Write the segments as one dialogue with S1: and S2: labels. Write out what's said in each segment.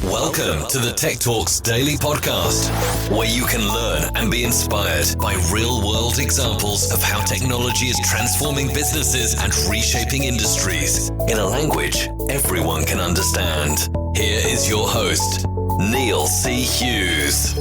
S1: Welcome to the Tech Talks Daily Podcast, where you can learn and be inspired by real-world examples of how technology is transforming businesses and reshaping industries in a language everyone can understand. Here is your host, Neil C. Hughes.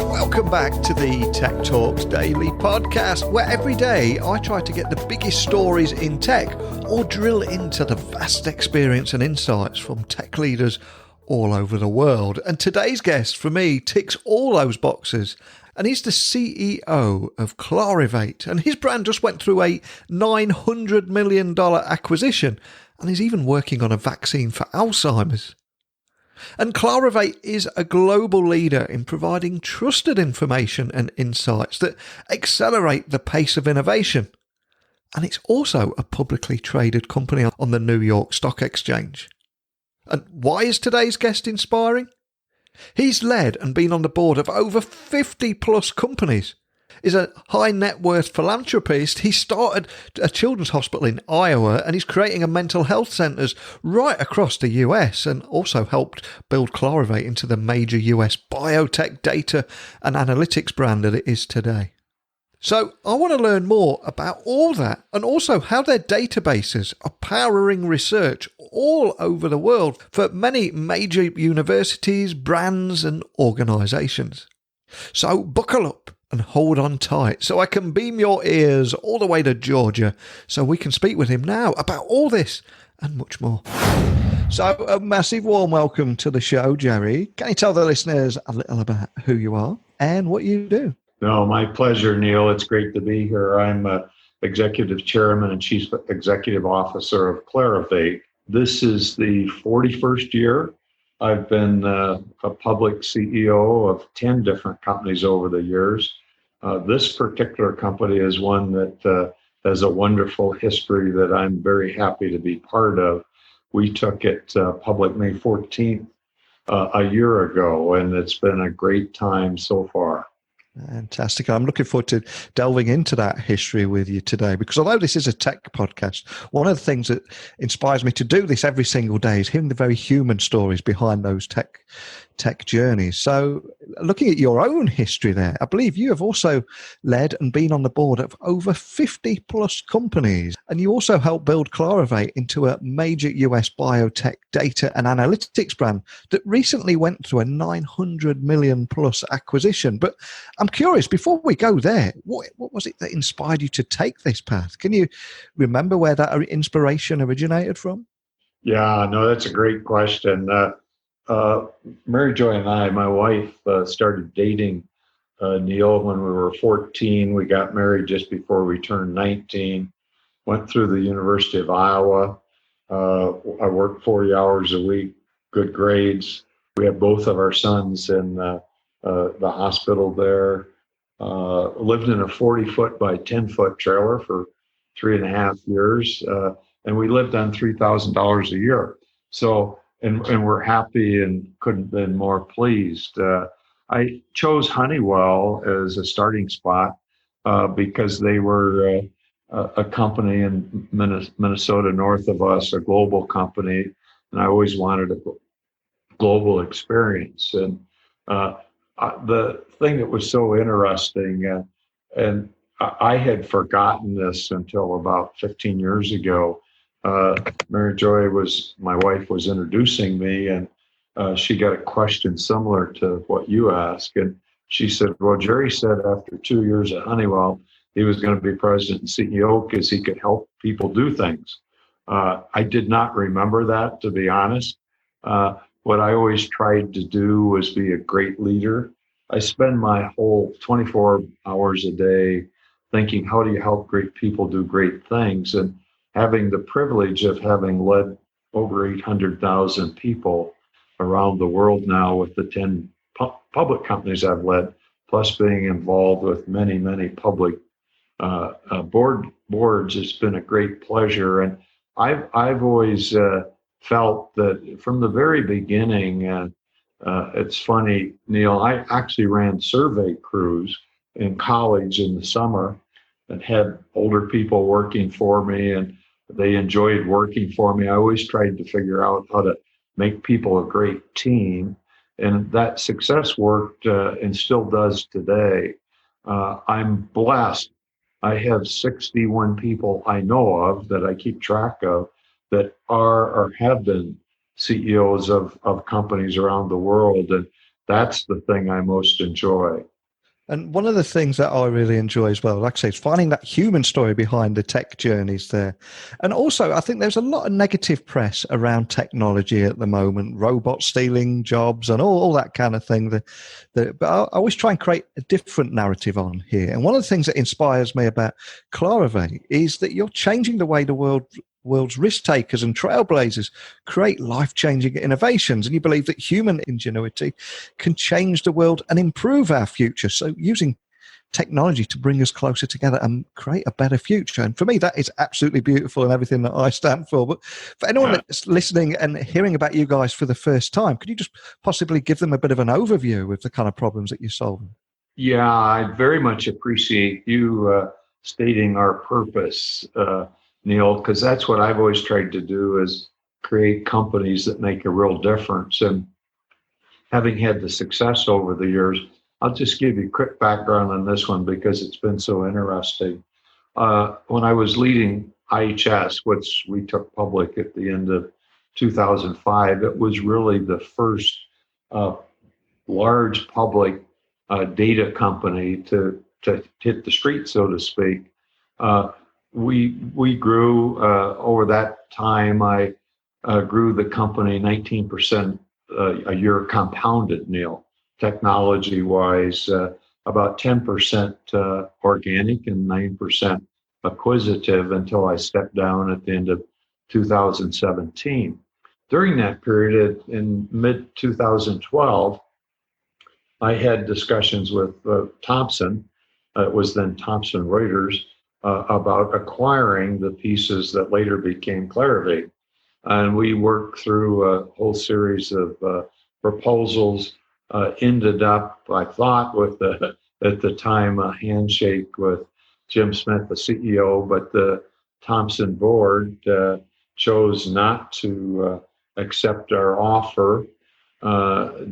S2: Welcome back to the Tech Talks Daily Podcast, where every day I try to get the biggest stories in tech or drill into the vast experience and insights from tech leaders all over the world. And today's guest, for me, ticks all those boxes. And he's the CEO of Clarivate. And his brand just went through a $900 million acquisition. And he's even working on a vaccine for Alzheimer's. And Clarivate is a global leader in providing trusted information and insights that accelerate the pace of innovation. And it's also a publicly traded company on the New York Stock Exchange. And why is today's guest inspiring? He's led and been on the board of over 50 plus companies. He's a high net worth philanthropist. He started a children's hospital in Iowa and he's creating a mental health centres right across the US, and also helped build Clarivate into the major US biotech data and analytics brand that it is today. So I want to learn more about all that, and also how their databases are powering research all over the world for many major universities, brands and organisations. So buckle up and hold on tight so I can beam your ears all the way to Georgia so we can speak with him now about all this and much more. So a massive warm welcome to the show, Jerry. Can you tell the listeners a little about who you are and what you do?
S3: No, my pleasure, Neil. It's great to be here. I'm Executive Chairman and Chief Executive Officer of Clarivate. This is the 41st year. I've been a public CEO of 10 different companies over the years. This particular company is one that has a wonderful history that I'm very happy to be part of. We took it public May 14th a year ago, and it's been a great time so far.
S2: Fantastic. I'm looking forward to delving into that history with you today, because although this is a tech podcast, one of the things that inspires me to do this every single day is hearing the very human stories behind those tech journeys. So looking at your own history there, I believe you have also led and been on the board of over 50 plus companies. And you also helped build Clarivate into a major US biotech data and analytics brand that recently went through a 900 million plus acquisition. But I'm curious, before we go there, what was it that inspired you to take this path? Can you remember where that inspiration originated from?
S3: Yeah, no, that's a great question. Mary Joy and I, my wife, started dating Neil when we were 14. We got married just before we turned 19, went through the University of Iowa. I worked 40 hours a week, good grades. We had both of our sons in the hospital there. Lived in a 40-foot by 10-foot trailer for 3.5 years. And we lived on $3,000 a year. So, and we're happy and couldn't have been more pleased. I chose Honeywell as a starting spot because they were a company in Minnesota north of us, a global company, and I always wanted a global experience. And the thing that was so interesting, and I had forgotten this until about 15 years ago. Mary Joy my wife was introducing me, and she got a question similar to what you asked. And she said, well, Jerry said after 2 years at Honeywell, he was going to be president and CEO because he could help people do things. I did not remember that, to be honest. What I always tried to do was be a great leader. I spend my whole 24 hours a day thinking, how do you help great people do great things? And having the privilege of having led over 800,000 people around the world now with the 10 public companies I've led, plus being involved with many, many public boards, it's been a great pleasure. And I've always felt that from the very beginning, it's funny, Neil, I actually ran survey crews in college in the summer and had older people working for me, and they enjoyed working for me. I always tried to figure out how to make people a great team. And that success worked and still does today. I'm blessed. I have 61 people I know of that I keep track of that are or have been CEOs of companies around the world. And that's the thing I most enjoy.
S2: And one of the things that I really enjoy as well, like I say, is finding that human story behind the tech journeys there. And also, I think there's a lot of negative press around technology at the moment, robots stealing jobs and all that kind of thing. But I always try and create a different narrative on here. And one of the things that inspires me about Clarivate is that you're changing the way the world's risk takers and trailblazers create life-changing innovations. And you believe that human ingenuity can change the world and improve our future. So using technology to bring us closer together and create a better future. And for me, that is absolutely beautiful and everything that I stand for. But for anyone that's listening and hearing about you guys for the first time, could you just possibly give them a bit of an overview of the kind of problems that you're solving?
S3: Yeah, I very much appreciate you stating our purpose, Neil, because that's what I've always tried to do is create companies that make a real difference. And having had the success over the years, I'll just give you a quick background on this one because it's been so interesting. When I was leading IHS, which we took public at the end of 2005, it was really the first large public data company to hit the street, so to speak. We grew over that time. I grew the company 19% a year compounded, Neil, technology-wise, about 10% organic and 9% acquisitive until I stepped down at the end of 2017. During that period, in mid-2012, I had discussions with Thomson, it was then Thomson Reuters, about acquiring the pieces that later became Clarivate. And we worked through a whole series of proposals, ended up, I thought, with at the time, a handshake with Jim Smith, the CEO, but the Thomson board chose not to accept our offer.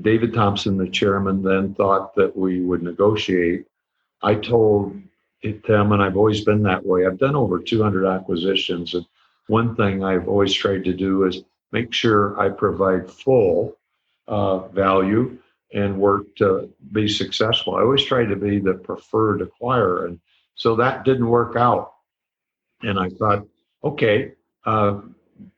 S3: David Thomson, the chairman, then thought that we would negotiate. I told them, and I've always been that way, I've done over 200 acquisitions, and one thing I've always tried to do is make sure I provide full value and work to be successful. I always try to be the preferred acquirer, and so that didn't work out. And I thought, okay,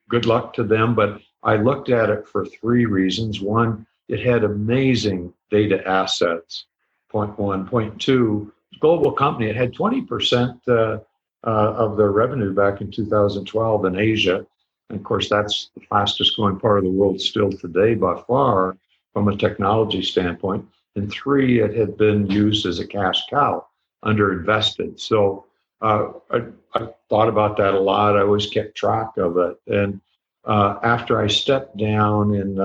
S3: good luck to them, but I looked at it for three reasons. One, it had amazing data assets, point one. Point two, global company, it had 20% of their revenue back in 2012 in Asia. And of course, that's the fastest growing part of the world still today by far from a technology standpoint. And three, it had been used as a cash cow, underinvested. So I thought about that a lot. I always kept track of it. And after I stepped down in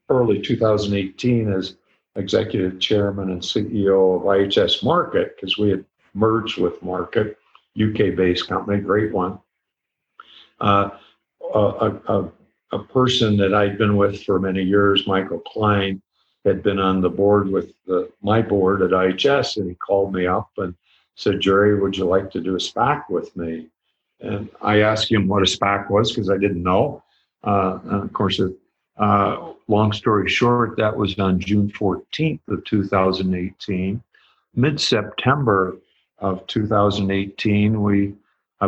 S3: early 2018 as executive chairman and CEO of IHS Market, because we had merged with Market, UK-based company, great one. A person that I'd been with for many years, Michael Klein, had been on the board with my board at IHS, and he called me up and said, "Jerry, would you like to do a SPAC with me?" And I asked him what a SPAC was because I didn't know. And of course, long story short, that was on June 14th of 2018. Mid-September of 2018, we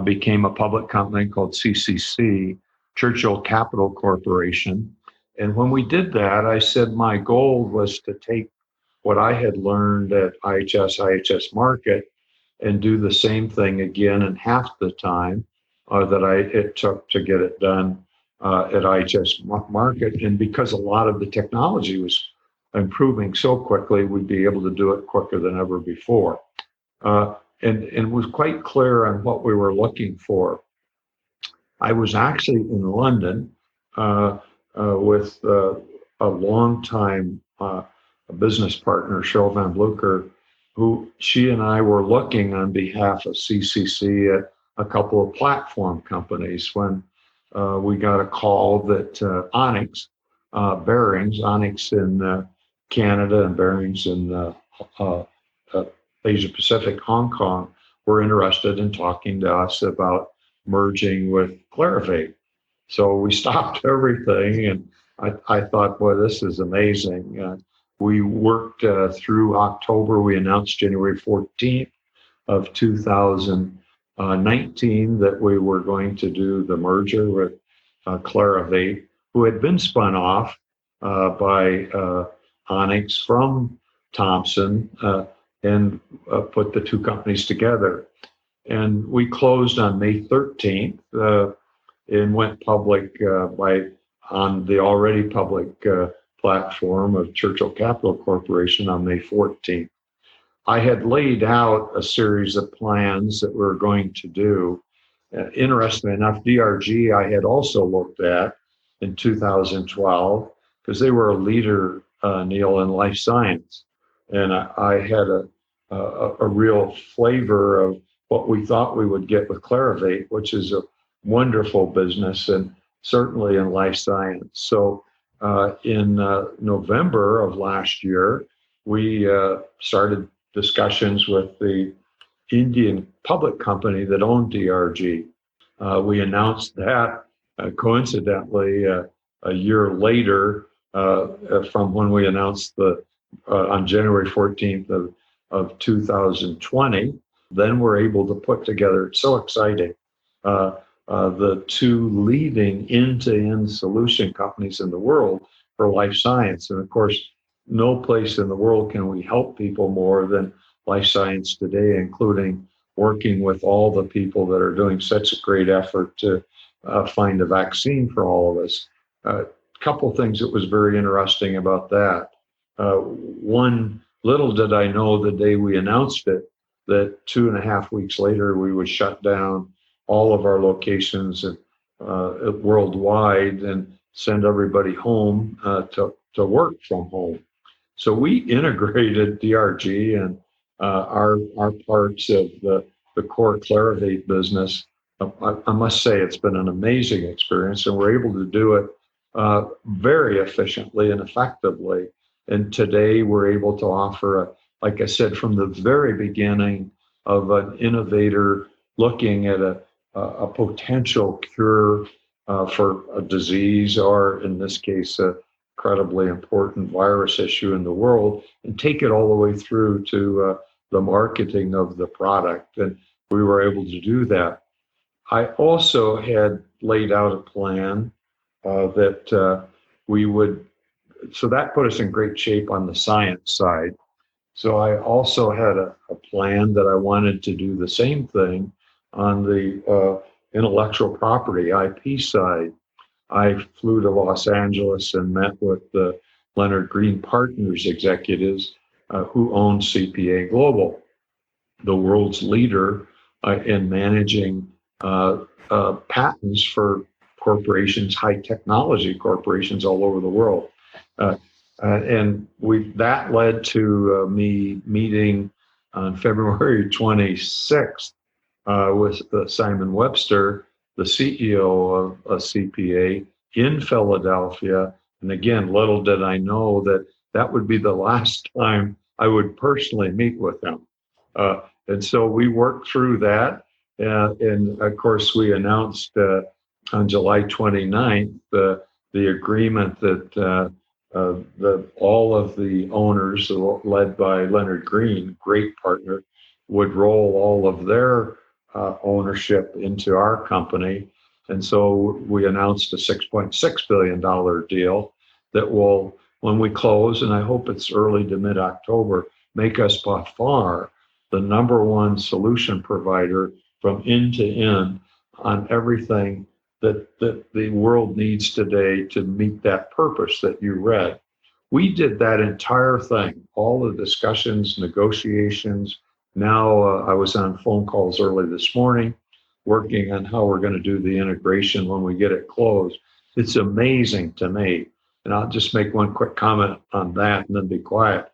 S3: became a public company called CCC, Churchill Capital Corporation. And when we did that, I said my goal was to take what I had learned at IHS Market, and do the same thing again in half the time that it took to get it done at IHS Market. And because a lot of the technology was improving so quickly, we'd be able to do it quicker than ever before. And was quite clear on what we were looking for. I was actually in London with a longtime business partner, Cheryl Van Blucher, who she and I were looking on behalf of CCC at a couple of platform companies when we got a call that Onyx bearings, Onyx in Canada and bearings in Asia Pacific, Hong Kong, were interested in talking to us about merging with Clarivate. So we stopped everything, and I thought, boy, this is amazing. We worked through October. We announced January 14th of 2019 that we were going to do the merger with Clarivate, who had been spun off by Onyx from Thomson, and put the two companies together. And we closed on May 13th and went public on the already public platform of Churchill Capital Corporation on May 14th. I had laid out a series of plans that we were going to do. Interestingly enough, DRG I had also looked at in 2012 because they were a leader, Neil, in life science. And I had a real flavor of what we thought we would get with Clarivate, which is a wonderful business and certainly in life science. So in November of last year, we started discussions with the Indian public company that owned DRG. We announced that coincidentally a year later from when we announced on January 14th of 2020. Then we're able to put together, it's so exciting, the two leading end-to-end solution companies in the world for life science. And of course, no place in the world can we help people more than life science today, including working with all the people that are doing such a great effort to find a vaccine for all of us. A couple things that was very interesting about that. One, little did I know the day we announced it, that 2.5 weeks later, we would shut down all of our locations worldwide and send everybody home to work from home. So we integrated DRG and our parts of the core Clarivate business. I must say it's been an amazing experience, and we're able to do it very efficiently and effectively. And today we're able to offer, like I said, from the very beginning of an innovator looking at a potential cure for a disease, or in this case, a incredibly important virus issue in the world, and take it all the way through to the marketing of the product. And we were able to do that. I also had laid out a plan that we would, so that put us in great shape on the science side. So I also had a plan that I wanted to do the same thing on the intellectual property, IP side. I flew to Los Angeles and met with the Leonard Green Partners executives who own CPA Global, the world's leader in managing patents for corporations, high technology corporations all over the world. And that led to me meeting on February 26th with Simon Webster, the CEO of CPA in Philadelphia. And again, little did I know that would be the last time I would personally meet with him. And so we worked through that. And of course, we announced on July 29th the agreement that all of the owners, led by Leonard Green, great partner, would roll all of their ownership into our company. And so we announced a $6.6 billion deal that will, when we close, and I hope it's early to mid-October, make us by far the number one solution provider from end to end on everything that the world needs today to meet that purpose that you read. We did that entire thing, all the discussions, negotiations. Now I was on phone calls early this morning, working on how we're going to do the integration when we get it closed. It's amazing to me. And I'll just make one quick comment on that and then be quiet.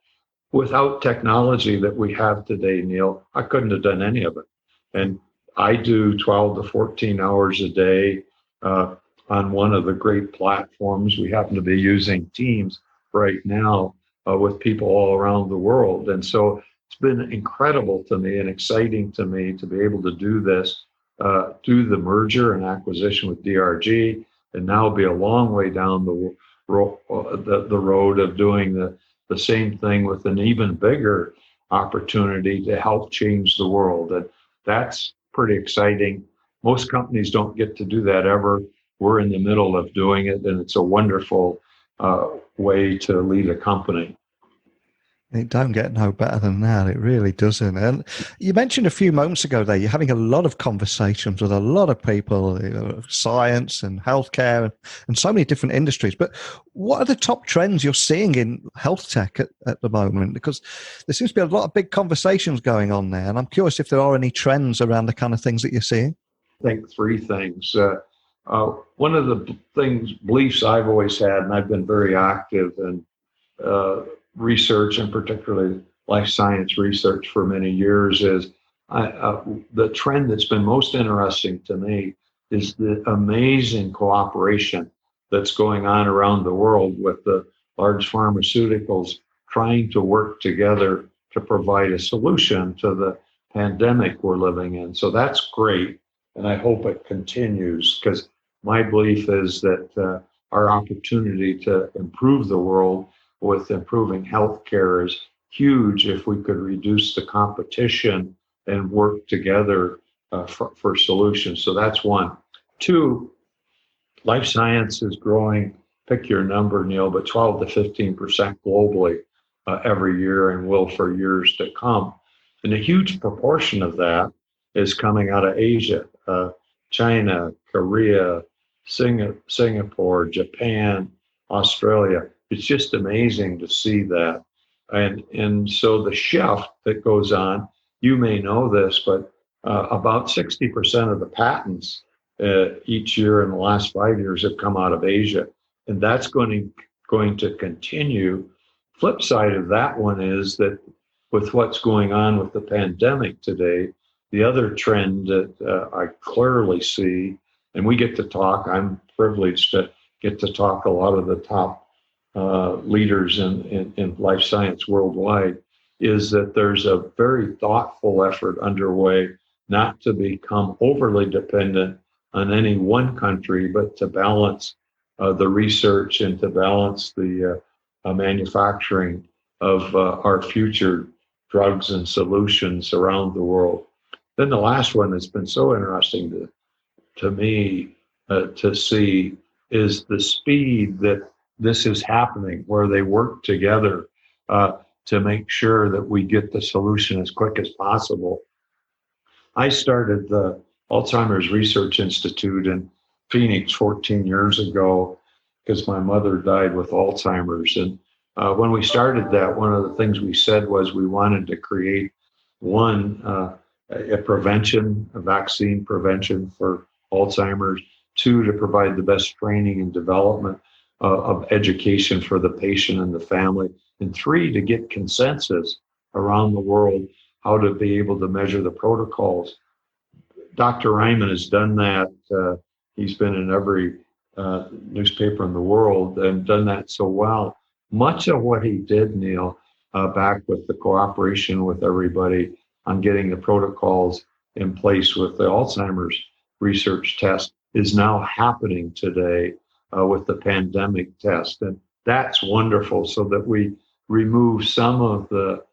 S3: Without technology that we have today, Neil, I couldn't have done any of it. And I do 12 to 14 hours a day on one of the great platforms. We happen to be using Teams right now with people all around the world. And so it's been incredible to me and exciting to me to be able to do this, do the merger and acquisition with DRG, and now be a long way down the road of doing the same thing with an even bigger opportunity to help change the world. And that's pretty exciting. Most companies don't get to do that ever. We're in the middle of doing it, and it's a wonderful way to lead a company.
S2: It don't get no better than that. It really doesn't. And you mentioned a few moments ago there, you're having a lot of conversations with a lot of people, science and healthcare and so many different industries. But what are the top trends you're seeing in health tech at the moment? Because there seems to be a lot of big conversations going on there. And I'm curious if there are any trends around the kind of things that you're seeing.
S3: I think three things. One of the beliefs I've always had, and I've been very active in research, and particularly life science research for many years, is the trend that's been most interesting to me is the amazing cooperation that's going on around the world with the large pharmaceuticals trying to work together to provide a solution to the pandemic we're living in. So that's great, and I hope it continues, because my belief is that our opportunity to improve the world with improving healthcare is huge if we could reduce the competition and work together for solutions. So that's one. Two, life science is growing, pick your number, Neil, but 12 to 15% globally every year, and will for years to come. And a huge proportion of that is coming out of Asia, China, Korea, Singapore, Japan, Australia. It's just amazing to see that. And so the shift that goes on, you may know this, but about 60% of the patents each year in the last 5 years have come out of Asia. And that's going to continue. Flip side of that one is that with what's going on with the pandemic today, the other trend that I clearly see, and we get to talk, I'm privileged to get to talk a lot of the top leaders in life science worldwide, is that there's a very thoughtful effort underway not to become overly dependent on any one country, but to balance the research and to balance the manufacturing of our future drugs and solutions around the world. Then the last one that's been so interesting to me to see is the speed that this is happening, where they work together to make sure that we get the solution as quick as possible. I started the Alzheimer's Research Institute in Phoenix 14 years ago because my mother died with Alzheimer's. And when we started that, one of the things we said was we wanted to create a vaccine prevention for Alzheimer's, two, to provide the best training and development of education for the patient and the family, and three, to get consensus around the world how to be able to measure the protocols. Dr. Ryman has done that. He's been in every newspaper in the world and done that so well. Much of what he did, Neil, back with the cooperation with everybody on getting the protocols in place with the Alzheimer's research test, is now happening today with the pandemic test. And that's wonderful, so that we remove some of the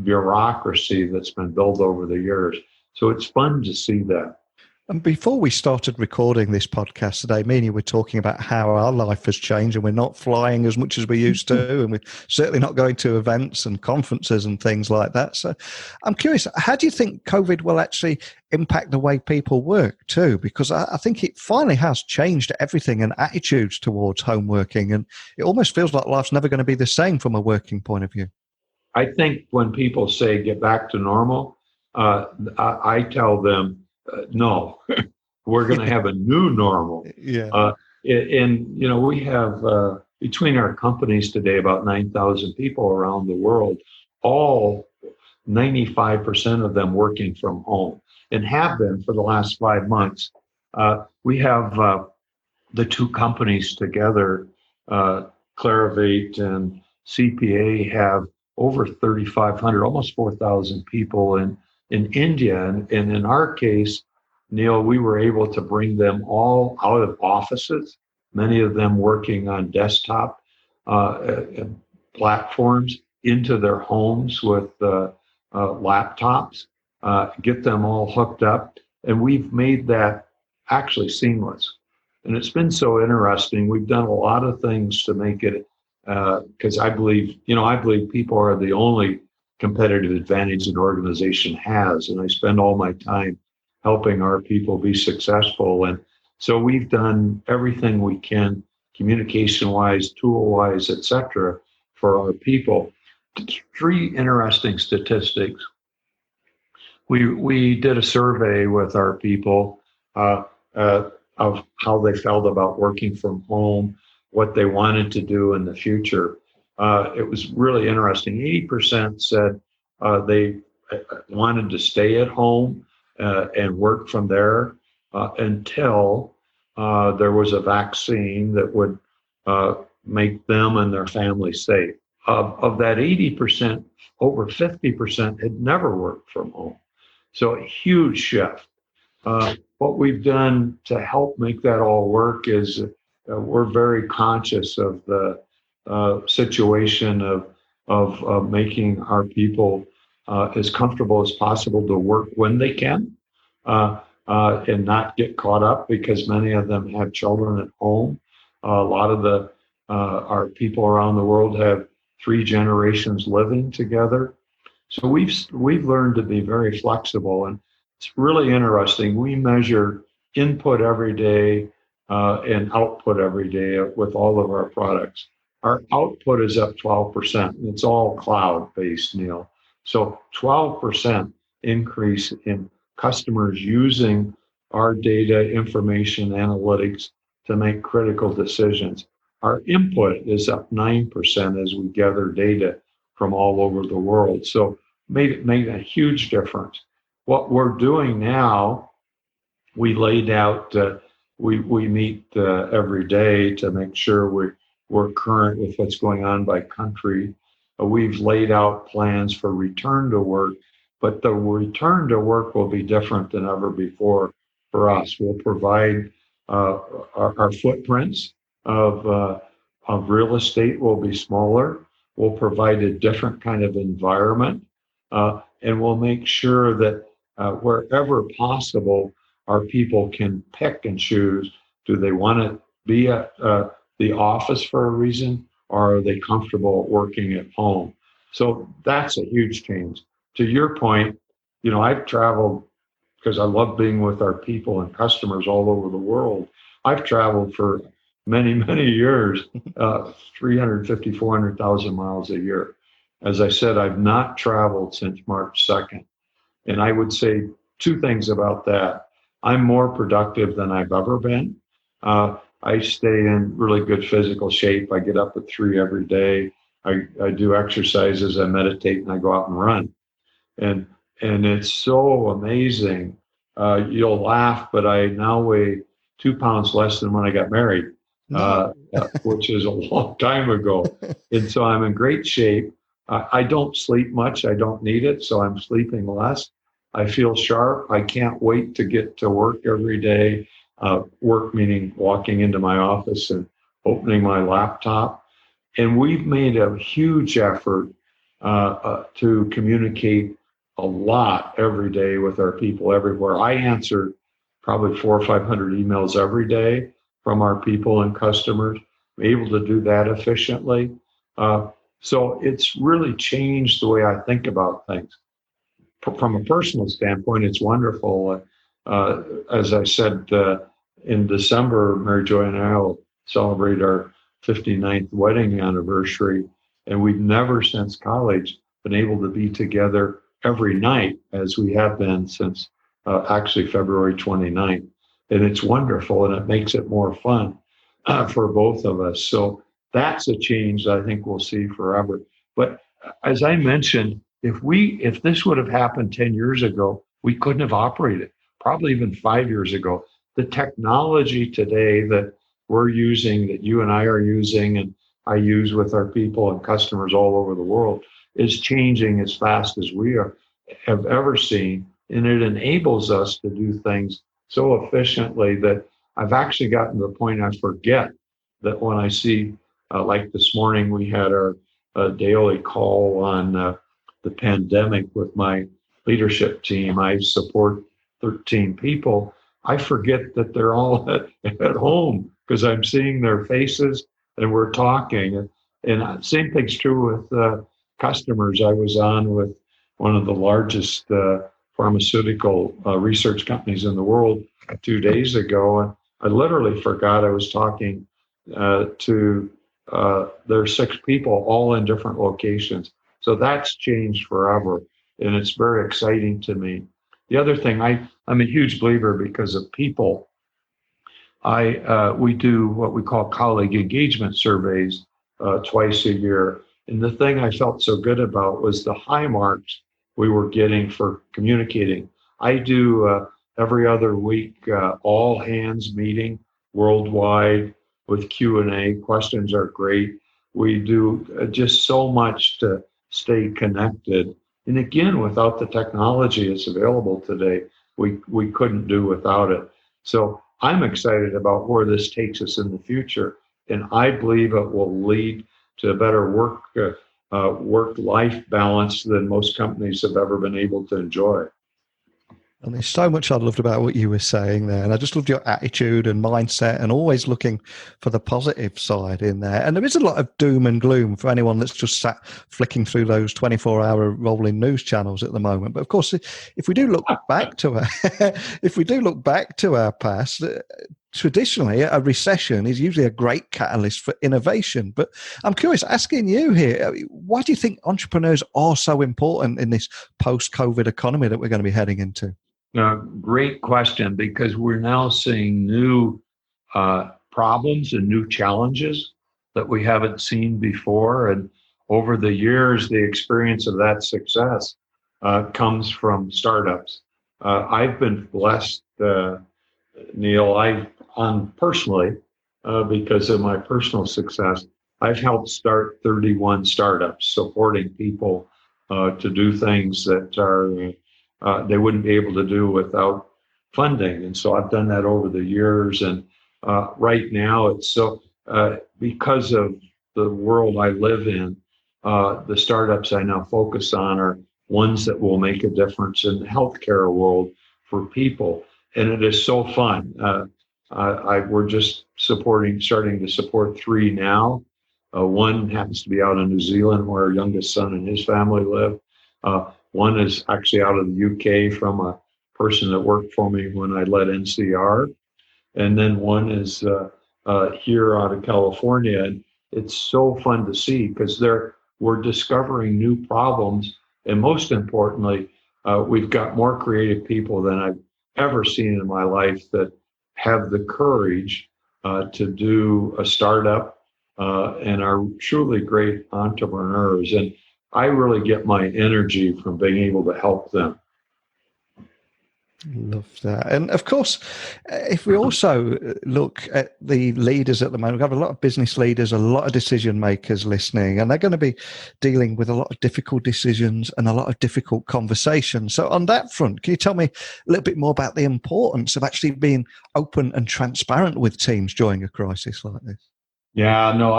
S3: bureaucracy that's been built over the years. So it's fun to see that.
S2: And before we started recording this podcast today, me and you were talking about how our life has changed, and we're not flying as much as we used to, and we're certainly not going to events and conferences and things like that. So I'm curious, how do you think COVID will actually impact the way people work too? Because I think it finally has changed everything and attitudes towards home working, and it almost feels like life's never going to be the same from a working point of view.
S3: I think when people say get back to normal, I tell them, no, we're going to have a new normal.
S2: Yeah.
S3: And, we have between our companies today about 9,000 people around the world, all 95% of them working from home, and have been for the last 5 months. We have the two companies together, Clarivate and CPA, have over 3,500, almost 4,000 people in India. And in our case, Neil, we were able to bring them all out of offices, many of them working on desktop platforms, into their homes with laptops, get them all hooked up. And we've made that actually seamless. And it's been so interesting. We've done a lot of things to make it, because I believe people are the only competitive advantage an organization has. And I spend all my time helping our people be successful. And so we've done everything we can, communication-wise, tool-wise, et cetera, for our people. 3 interesting statistics. We did a survey with our people of how they felt about working from home, what they wanted to do in the future. It was really interesting. 80% said they wanted to stay at home and work from there until there was a vaccine that would make them and their family safe. Of that 80%, over 50% had never worked from home. So a huge shift. What we've done to help make that all work is we're very conscious of the situation of making our people as comfortable as possible to work when they can and not get caught up, because many of them have children at home. A lot of our people around the world have 3 generations living together. So we've learned to be very flexible, and it's really interesting. We measure input every day and output every day with all of our products. Our output is up 12%. And it's all cloud-based, Neil. So 12% increase in customers using our data, information, analytics to make critical decisions. Our input is up 9% as we gather data from all over the world. So made a huge difference. What we're doing now, we laid out, we meet every day to make sure we're current with what's going on by country. We've laid out plans for return to work, but the return to work will be different than ever before for us. We'll provide our footprints of real estate will be smaller. We'll provide a different kind of environment, and we'll make sure that wherever possible, our people can pick and choose. Do they want to be at the office for a reason, or are they comfortable working at home? So that's a huge change. To your point, I've traveled because I love being with our people and customers all over the world. I've traveled for many, many years, 350, 400,000 miles a year. As I said, I've not traveled since March 2nd. And I would say 2 things about that. I'm more productive than I've ever been. I stay in really good physical shape. I get up at 3 every day. I do exercises, I meditate, and I go out and run. And it's so amazing. You'll laugh, but I now weigh 2 pounds less than when I got married, which is a long time ago. And so I'm in great shape. I don't sleep much. I don't need it, so I'm sleeping less. I feel sharp. I can't wait to get to work every day. Work meaning walking into my office and opening my laptop. And we've made a huge effort to communicate a lot every day with our people everywhere. I answer probably 400 or 500 emails every day from our people and customers. I'm able to do that efficiently. So it's really changed the way I think about things. From a personal standpoint, it's wonderful. As I said, in December, Mary Joy and I will celebrate our 59th wedding anniversary, and we've never since college been able to be together every night as we have been since actually February 29th. And it's wonderful, and it makes it more fun for both of us. So that's a change that I think we'll see forever. But as I mentioned, if this would have happened 10 years ago, we couldn't have operated, probably even 5 years ago. The technology today that we're using, that you and I are using, and I use with our people and customers all over the world, is changing as fast as have ever seen. And it enables us to do things so efficiently that I've actually gotten to the point I forget that when I see, like this morning, we had our daily call on the pandemic with my leadership team. I support 13 people. I forget that they're all at home because I'm seeing their faces and we're talking. And same thing's true with customers. I was on with one of the largest pharmaceutical research companies in the world 2 days ago. And I literally forgot I was talking to their 6 people all in different locations. So that's changed forever. And it's very exciting to me. The other thing, I'm a huge believer because of people. We do what we call colleague engagement surveys twice a year. And the thing I felt so good about was the high marks we were getting for communicating. I do every other week all hands meeting worldwide with Q&A. Questions are great. We do just so much to stay connected. And again, without the technology that's available today, we couldn't do without it. So I'm excited about where this takes us in the future. And I believe it will lead to a better work-life balance than most companies have ever been able to enjoy.
S2: And there's so much I loved about what you were saying there. And I just loved your attitude and mindset and always looking for the positive side in there. And there is a lot of doom and gloom for anyone that's just sat flicking through those 24-hour rolling news channels at the moment. But of course, if we do look back to our past, traditionally, a recession is usually a great catalyst for innovation. But I'm curious, asking you here, why do you think entrepreneurs are so important in this post-COVID economy that we're going to be heading into?
S3: Great question, because we're now seeing new problems and new challenges that we haven't seen before. And over the years, the experience of that success comes from startups. I've been blessed, Neil, personally, because of my personal success, I've helped start 31 startups, supporting people to do things that are they wouldn't be able to do without funding. And so I've done that over the years. And right now, it's so because of the world I live in, the startups I now focus on are ones that will make a difference in the healthcare world for people. And it is so fun. We're just starting to support 3 now. One happens to be out in New Zealand, where our youngest son and his family live. One is actually out of the UK from a person that worked for me when I led NCR. And then one is here out of California. And it's so fun to see because we're discovering new problems. And most importantly, we've got more creative people than I've ever seen in my life that have the courage to do a startup and are truly great entrepreneurs. And I really get my energy from being able to help them.
S2: Love that. And of course, if we also look at the leaders at the moment, we've got a lot of business leaders, a lot of decision makers listening, and they're going to be dealing with a lot of difficult decisions and a lot of difficult conversations. So on that front, can you tell me a little bit more about the importance of actually being open and transparent with teams during a crisis like this?
S3: Yeah, no,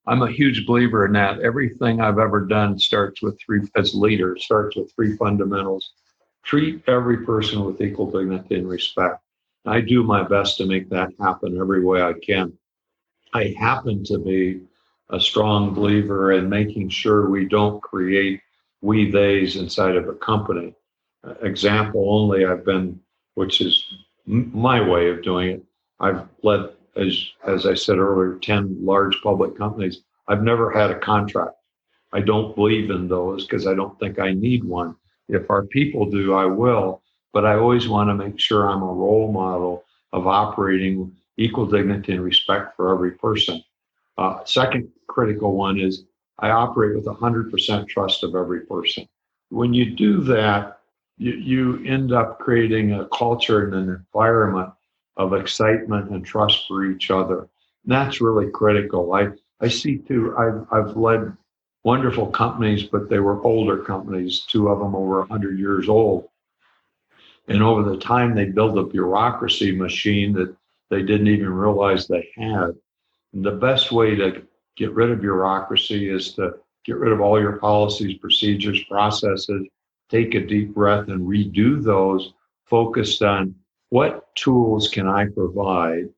S3: I'm a huge believer in that. Everything I've ever done starts with 3 fundamentals. Treat every person with equal dignity and respect. I do my best to make that happen every way I can. I happen to be a strong believer in making sure we don't create we theys inside of a company. Example only, which is my way of doing it. I've led, as I said earlier, 10 large public companies. I've never had a contract. I don't believe in those because I don't think I need one. If our people do, I will, but I always want to make sure I'm a role model of operating equal dignity and respect for every person. Second critical one is I operate with 100% trust of every person. When you do that, you end up creating a culture and an environment of excitement and trust for each other. that's really critical. I see too, I've led wonderful companies, but they were older companies, two of them over 100 years old. And over the time, they built a bureaucracy machine that they didn't even realize they had. And the best way to get rid of bureaucracy is to get rid of all your policies, procedures, processes, take a deep breath and redo those, focused on what tools can I provide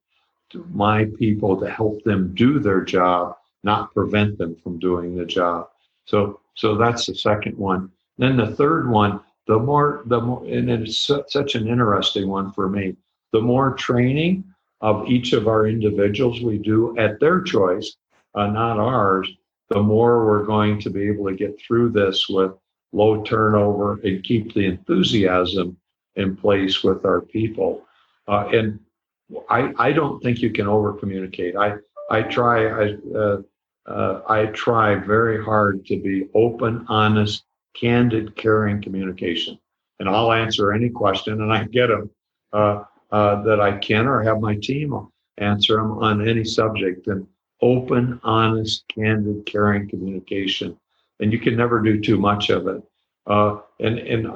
S3: to my people to help them do their job, not prevent them from doing the job. So that's the second one. Then the third one, the more, and it's such an interesting one for me, the more training of each of our individuals we do at their choice, not ours, the more we're going to be able to get through this with low turnover and keep the enthusiasm in place with our people. And I don't think you can over communicate. I try very hard to be open, honest, candid, caring communication. And I'll answer any question, and I get them that I can, or have my team answer them on any subject. And open, honest, candid, caring communication. And you can never do too much of it. And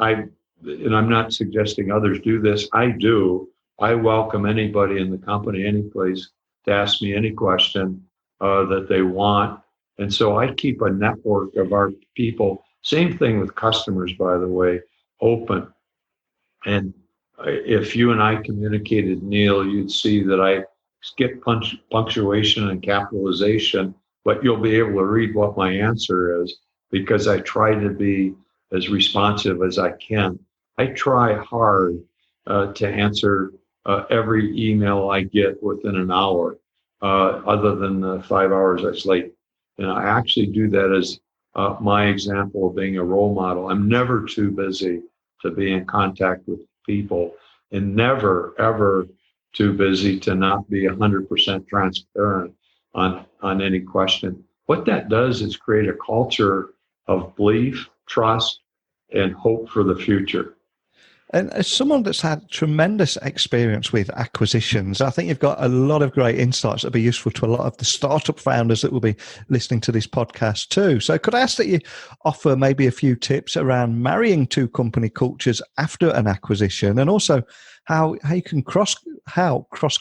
S3: I'm not suggesting others do this. I do. I welcome anybody in the company, any place, to ask me any question that they want. And so I keep a network of our people. Same thing with customers, by the way, open. And if you and I communicated, Neil, you'd see that I skip punctuation and capitalization, but you'll be able to read what my answer is, because I try to be as responsive as I can. I try hard to answer every email I get within an hour, other than the 5 hours that's late. And I actually do that as my example of being a role model. I'm never too busy to be in contact with people, and never, ever too busy to not be 100% transparent on any question. What that does is create a culture of belief, trust, and hope for the future.
S2: And as someone that's had tremendous experience with acquisitions, I think you've got a lot of great insights that'll be useful to a lot of the startup founders that will be listening to this podcast too. So could I ask that you offer maybe a few tips around marrying two company cultures after an acquisition, and also how you can cross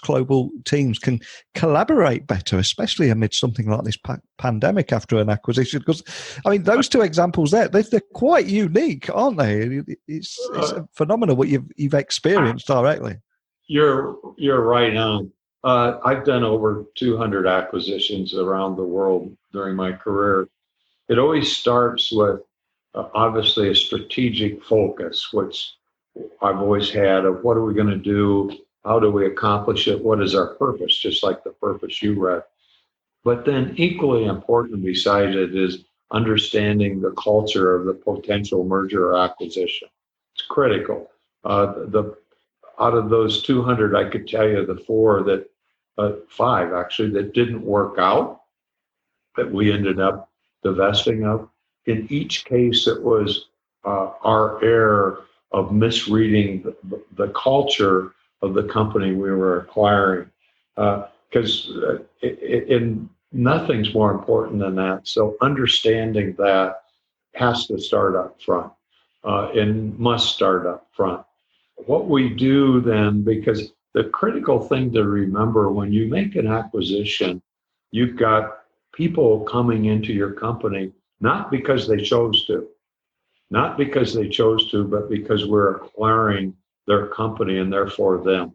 S2: global teams can collaborate better, especially amid something like this pandemic after an acquisition? Because I mean, those two examples they're quite unique, aren't they? It's phenomenal what you've experienced directly.
S3: You're right on. I've done over 200 acquisitions around the world during my career. It always starts with obviously a strategic focus, which I've always had, of what are we going to do? How do we accomplish it? What is our purpose? Just like the purpose you read. But then equally important beside it is understanding the culture of the potential merger or acquisition. It's critical. Out of those 200, I could tell you the five actually, that didn't work out, that we ended up divesting of. In each case, it was our error of misreading the culture of the company we were acquiring, because nothing's more important than that. So understanding that has to start up front, and must start up front. What we do then, because the critical thing to remember when you make an acquisition, you've got people coming into your company, not because they chose to, but because we're acquiring their company and therefore them.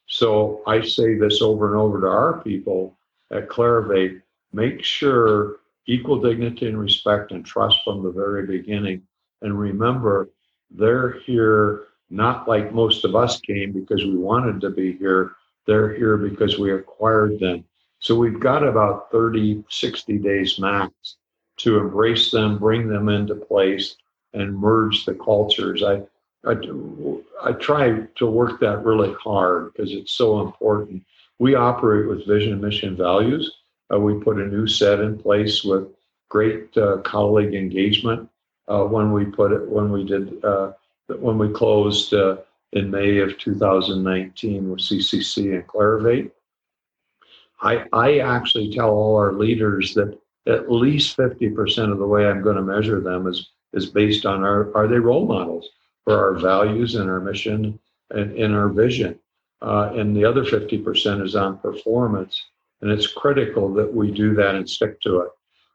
S3: So I say this over and over to our people at Clarivate: make sure equal dignity and respect and trust from the very beginning. And remember, they're here not like most of us came because we wanted to be here. They're here because we acquired them. So we've got about 30, 60 days max to embrace them, bring them into place, and merge the cultures. I try to work that really hard because it's so important. We operate with vision, mission, values. We put a new set in place with great colleague engagement when we closed in May of 2019 with CCC and Clarivate. I actually tell all our leaders that at least 50% of the way I'm going to measure them is based on are they role models for our values and our mission and in our vision. And the other 50% is on performance. And it's critical that we do that and stick to it.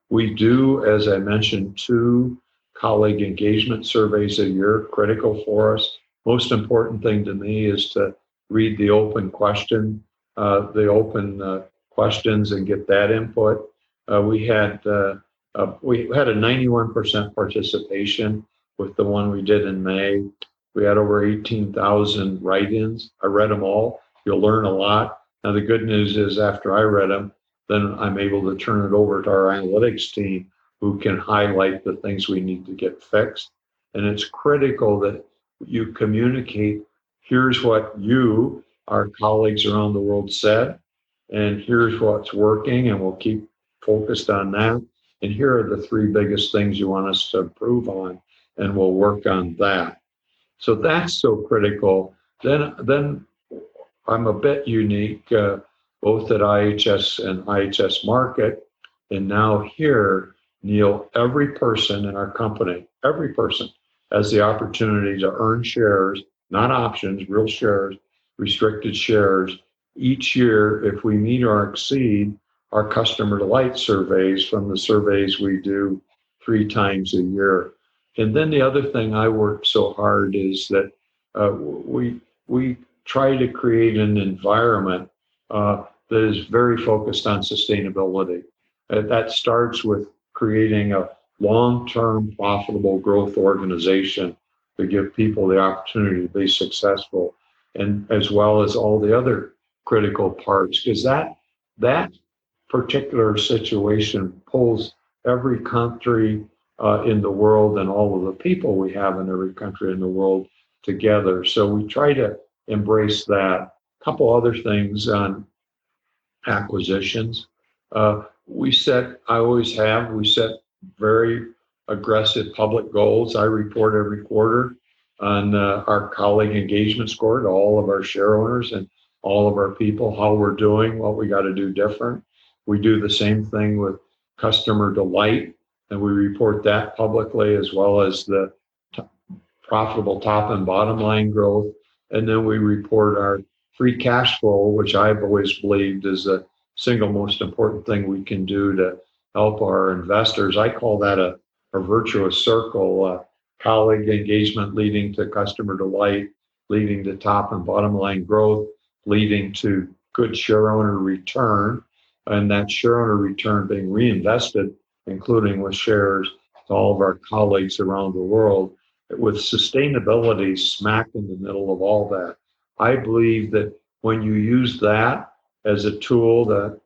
S3: We do, as I mentioned, 2 colleague engagement surveys a year, critical for us. Most important thing to me is to read the open questions and get that input. We had a 91% participation with the one we did in May. We had over 18,000 write-ins. I read them all. You'll learn a lot. Now, the good news is after I read them, then I'm able to turn it over to our analytics team who can highlight the things we need to get fixed. And it's critical that you communicate, here's what you, our colleagues around the world said, and here's what's working, and we'll keep focused on that. And here are the 3 biggest things you want us to improve on, and we'll work on that. So that's so critical. Then I'm a bit unique, both at IHS and IHS Market, and now here, Neil, every person in our company, every person has the opportunity to earn shares, not options, real shares, restricted shares, each year if we meet or exceed our customer delight surveys from the surveys we do 3 times a year. And then the other thing I work so hard is that we try to create an environment that is very focused on sustainability. That starts with creating a long-term profitable growth organization to give people the opportunity to be successful, and as well as all the other critical parts, because that particular situation pulls every country in the world and all of the people we have in every country in the world together. So we try to embrace that. A couple other things on acquisitions. We set very aggressive public goals. I report every quarter on our colleague engagement score to all of our share owners and all of our people, how we're doing, what we got to do different. We do the same thing with customer delight, and we report that publicly, as well as the profitable top and bottom line growth. And then we report our free cash flow, which I've always believed is the single most important thing we can do to help our investors. I call that a virtuous circle, colleague engagement leading to customer delight, leading to top and bottom line growth, leading to good share owner return, and that share owner return being reinvested, including with shares to all of our colleagues around the world, with sustainability smack in the middle of all that. I believe that when you use that as a tool, that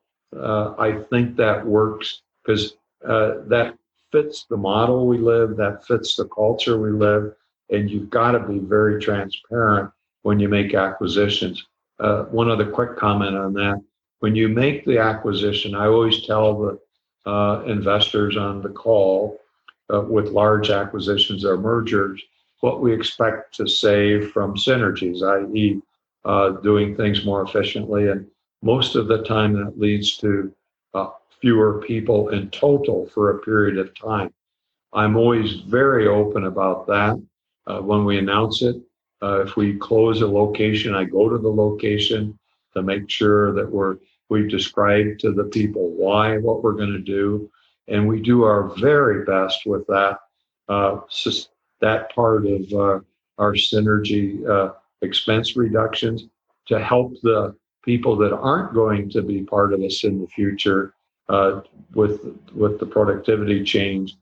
S3: I think that works, because that fits the model we live, that fits the culture we live, and you've got to be very transparent when you make acquisitions. One other quick comment on that. When you make the acquisition, I always tell the investors on the call with large acquisitions or mergers what we expect to save from synergies, i.e. Doing things more efficiently. And most of the time that leads to fewer people in total for a period of time. I'm always very open about that when we announce it. If we close a location, I go to the location to make sure that we've described to the people why, what we're going to do, and we do our very best with that that part of our synergy expense reductions to help the people that aren't going to be part of us in the future with the productivity change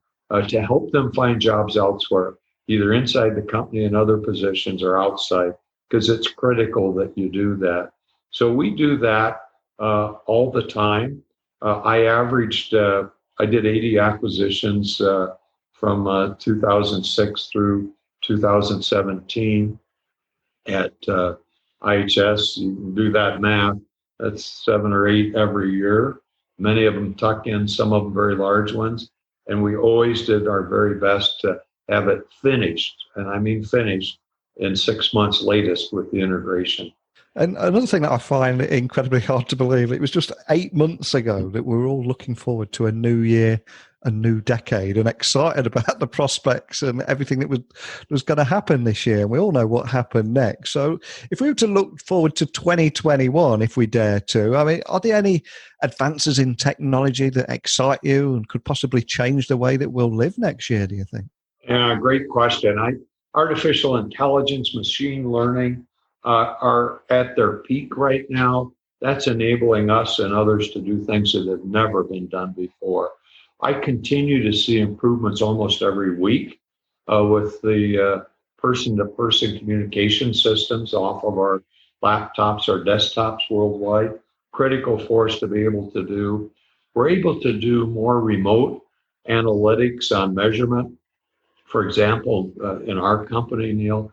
S3: to help them find jobs elsewhere, either inside the company in other positions or outside, because it's critical that you do that. So we do that all the time. I did 80 acquisitions from 2006 through 2017 at IHS. You can do that math. That's 7 or 8 every year. Many of them tuck in, some of them very large ones. And we always did our very best to have it finished, and I mean finished, in 6 months latest with the integration.
S2: And another thing that I find incredibly hard to believe, it was just 8 months ago that we were all looking forward to a new year, a new decade, and excited about the prospects and everything that was going to happen this year. And we all know what happened next. So if we were to look forward to 2021, if we dare to, I mean, are there any advances in technology that excite you and could possibly change the way that we'll live next year, do you think?
S3: Yeah, great question. Artificial intelligence, machine learning are at their peak right now. That's enabling us and others to do things that have never been done before. I continue to see improvements almost every week with the person-to-person communication systems off of our laptops, our desktops worldwide. Critical for us to be able to do. We're able to do more remote analytics on measurement. For example, in our company, Neil,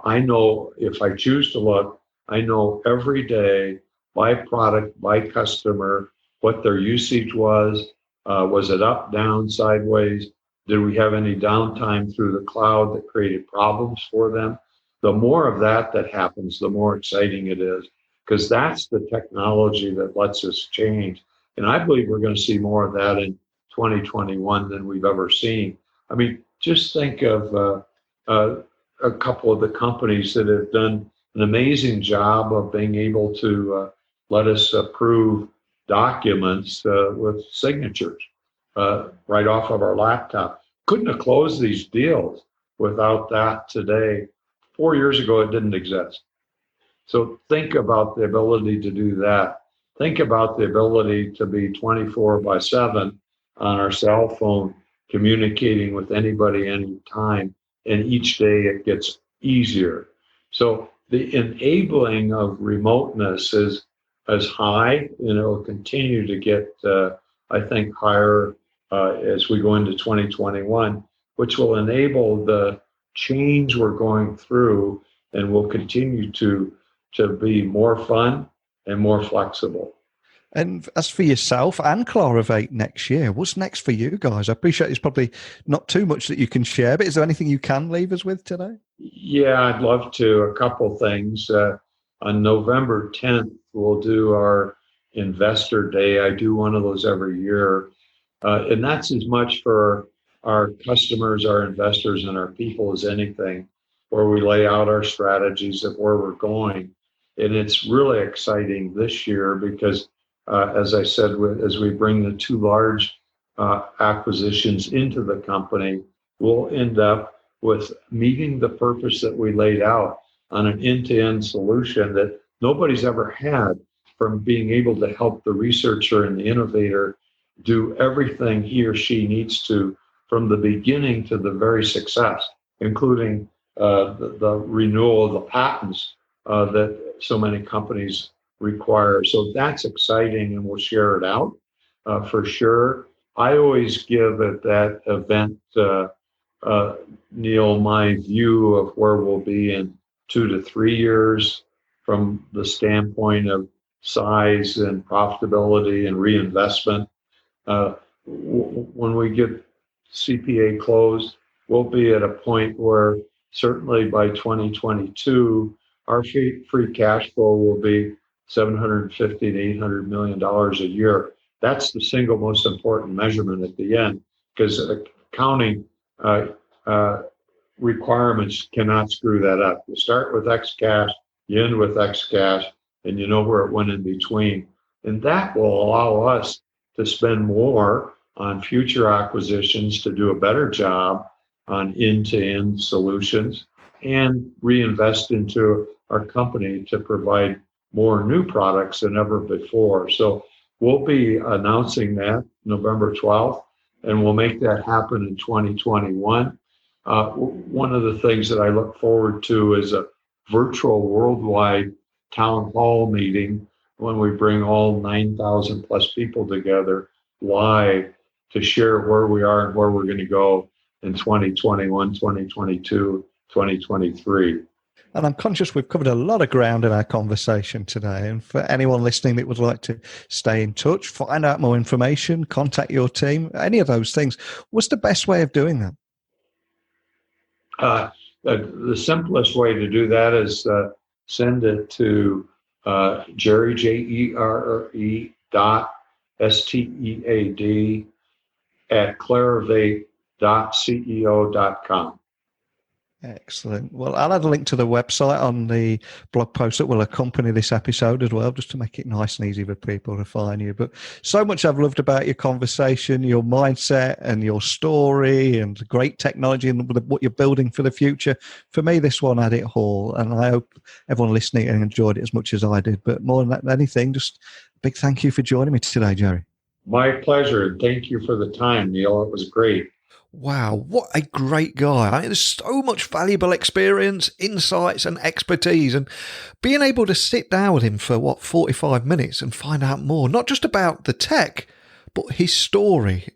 S3: I know if I choose to look, I know every day by product, by customer, what their usage was. Was it up, down, sideways? Did we have any downtime through the cloud that created problems for them? The more of that happens, the more exciting it is, because that's the technology that lets us change. And I believe we're going to see more of that in 2021 than we've ever seen. I mean, just think of a couple of the companies that have done an amazing job of being able to let us approve documents with signatures right off of our laptop. Couldn't have closed these deals without that today. 4 years ago, it didn't exist. So think about the ability to do that. Think about the ability to be 24/7 on our cell phone, communicating with anybody, anytime. And each day it gets easier. So the enabling of remoteness is as high, and it will continue to get, I think, higher as we go into 2021, which will enable the change we're going through and will continue to be more fun and more flexible.
S2: And as for yourself and Clarivate next year, what's next for you guys? I appreciate it's probably not too much that you can share, but is there anything you can leave us with today?
S3: Yeah, I'd love to. A couple things. On November 10th, we'll do our Investor Day. I do one of those every year. And that's as much for our customers, our investors, and our people as anything, where we lay out our strategies of where we're going. And it's really exciting this year because as I said, as we bring the two large acquisitions into the company, we'll end up with meeting the purpose that we laid out on an end-to-end solution that nobody's ever had, from being able to help the researcher and the innovator do everything he or she needs to from the beginning to the very success, including the renewal of the patents that so many companies require. So that's exciting, and we'll share it out for sure. I always give at that event, Neil, my view of where we'll be in 2 to 3 years from the standpoint of size and profitability and reinvestment. When we get CPA closed, we'll be at a point where certainly by 2022, our free cash flow will be $750 to $800 million a year. That's the single most important measurement at the end, because accounting requirements cannot screw that up. You start with X cash, you end with X cash, and you know where it went in between. And that will allow us to spend more on future acquisitions, to do a better job on end-to-end solutions, and reinvest into our company to provide more new products than ever before. So we'll be announcing that November 12th, and we'll make that happen in 2021. One of the things that I look forward to is a virtual worldwide town hall meeting when we bring all 9,000 plus people together live to share where we are and where we're going to go in 2021, 2022, 2023.
S2: And I'm conscious we've covered a lot of ground in our conversation today. And for anyone listening that would like to stay in touch, find out more information, contact your team, any of those things, what's the best way of doing that?
S3: The simplest way to do that is send it to Jerry, Jerre .stead at clarivate.ceo.com.
S2: Excellent. Well, I'll add a link to the website on the blog post that will accompany this episode as well, just to make it nice and easy for people to find you. But so much I've loved about your conversation, your mindset and your story and great technology and what you're building for the future. For me, this one had it all. And I hope everyone listening enjoyed it as much as I did. But more than anything, just a big thank you for joining me today, Jerry.
S3: My pleasure. Thank you for the time, Neil. It was great.
S2: Wow, what a great guy. There's so much valuable experience, insights and expertise, and being able to sit down with him for 45 minutes and find out more, not just about the tech, but his story.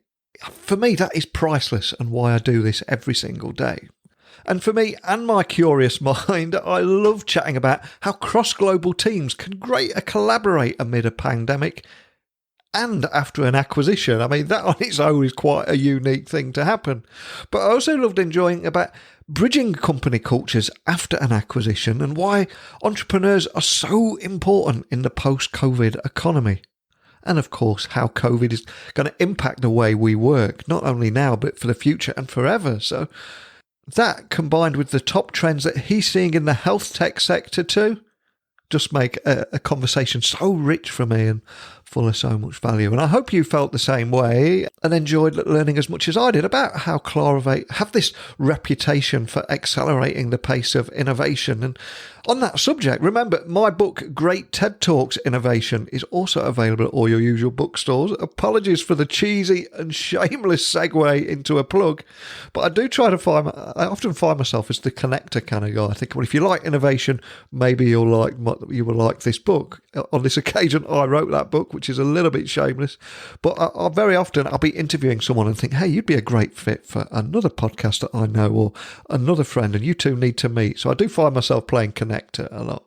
S2: For me, that is priceless and why I do this every single day. And for me and my curious mind, I love chatting about how cross-global teams can collaborate amid a pandemic and after an acquisition. That on its own is quite a unique thing to happen. But I also loved enjoying about bridging company cultures after an acquisition and why entrepreneurs are so important in the post-COVID economy. And of course, how COVID is going to impact the way we work, not only now, but for the future and forever. So that, combined with the top trends that he's seeing in the health tech sector too, just make a conversation so rich for me and full of so much value. And I hope you felt the same way and enjoyed learning as much as I did about how Clarivate have this reputation for accelerating the pace of innovation. And on that subject, remember, my book, Great TED Talks Innovation, is also available at all your usual bookstores. Apologies for the cheesy and shameless segue into a plug, but I often find myself as the connector kind of guy. I think, well, if you like innovation, maybe you will like this book. On this occasion, I wrote that book, which is a little bit shameless, but I very often I'll be interviewing someone and think, hey, you'd be a great fit for another podcast that I know or another friend, and you two need to meet. So I do find myself playing connector a lot.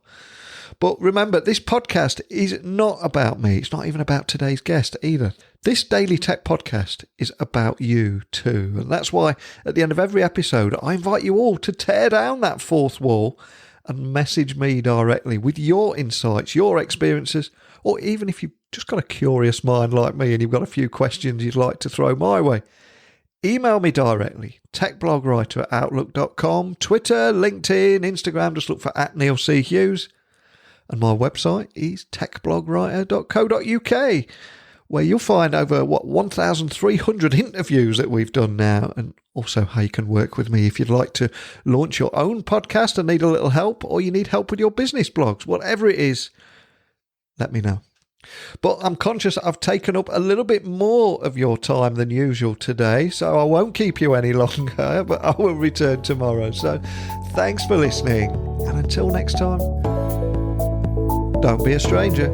S2: But remember, this podcast is not about me. It's not even about today's guest either. This Daily Tech podcast is about you too. And that's why at the end of every episode, I invite you all to tear down that fourth wall and message me directly with your insights, your experiences, or even if you've just got a curious mind like me and you've got a few questions you'd like to throw my way. Email me directly, techblogwriter@outlook.com, Twitter, LinkedIn, Instagram, just look for @NeilC.Hughes. And my website is techblogwriter.co.uk, where you'll find over 1,300 interviews that we've done now, and also how you can work with me if you'd like to launch your own podcast and need a little help, or you need help with your business blogs. Whatever it is, let me know. But I'm conscious I've taken up a little bit more of your time than usual today, so I won't keep you any longer, but I will return tomorrow. So thanks for listening, and until next time, don't be a stranger.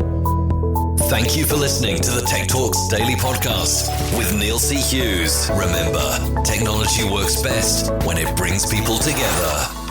S1: Thank you for listening to the Tech Talks Daily Podcast with Neil C. Hughes. Remember, technology works best when it brings people together.